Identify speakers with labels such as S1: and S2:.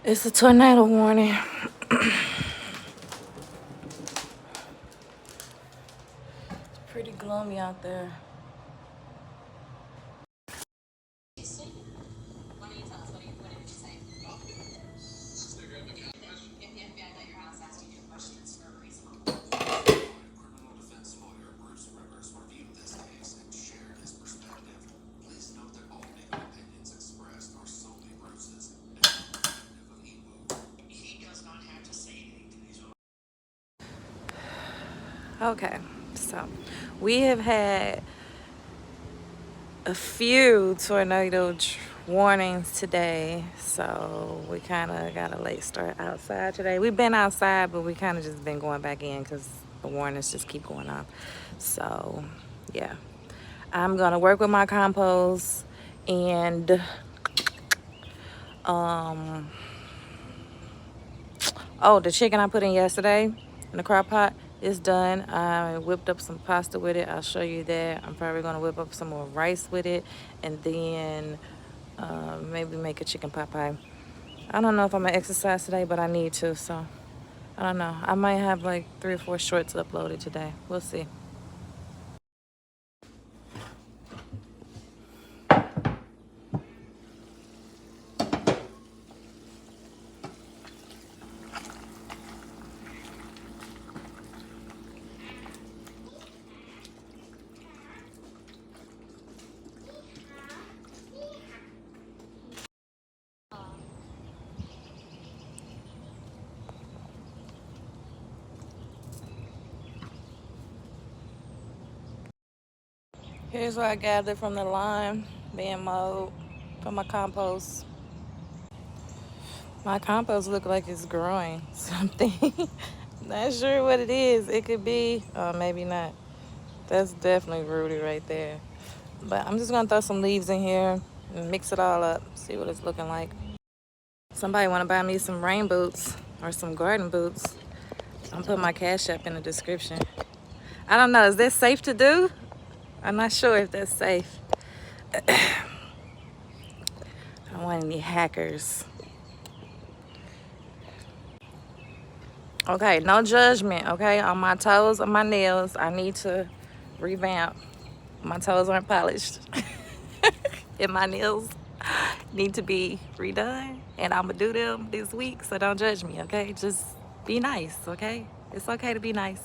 S1: It's a tornado warning. It's pretty gloomy out there. Okay, so we have had a few tornado warnings today, so we kind of got a late start outside today. We've been outside, but we kind of just been going back in because the warnings just keep going off. So yeah, I'm gonna work with my compost and oh, the chicken I put in yesterday in the crock pot is done. I whipped up some pasta with it. I'll show you that. I'm probably going to whip up some more rice with it and then maybe make a chicken pot pie. I don't know if I'm going to exercise today, but I need to, so I don't know. I might have like 3 or 4 shorts uploaded today. We'll see. Here's what I gathered from the lime being mowed for my compost. My compost look like it's growing something. Not sure what it is. It could be, maybe not. That's definitely rooty right there. But I'm just gonna throw some leaves in here and mix it all up, see what it's looking like. Somebody wanna buy me some rain boots or some garden boots. I'm putting my Cash App in the description. I don't know, is that safe to do? I'm not sure if that's safe. I don't want any hackers. Okay, no judgment, okay? On my toes, on my nails, I need to revamp. My toes aren't polished. And my nails need to be redone. And I'm gonna do them this week, so don't judge me, okay? Just be nice, okay? It's okay to be nice.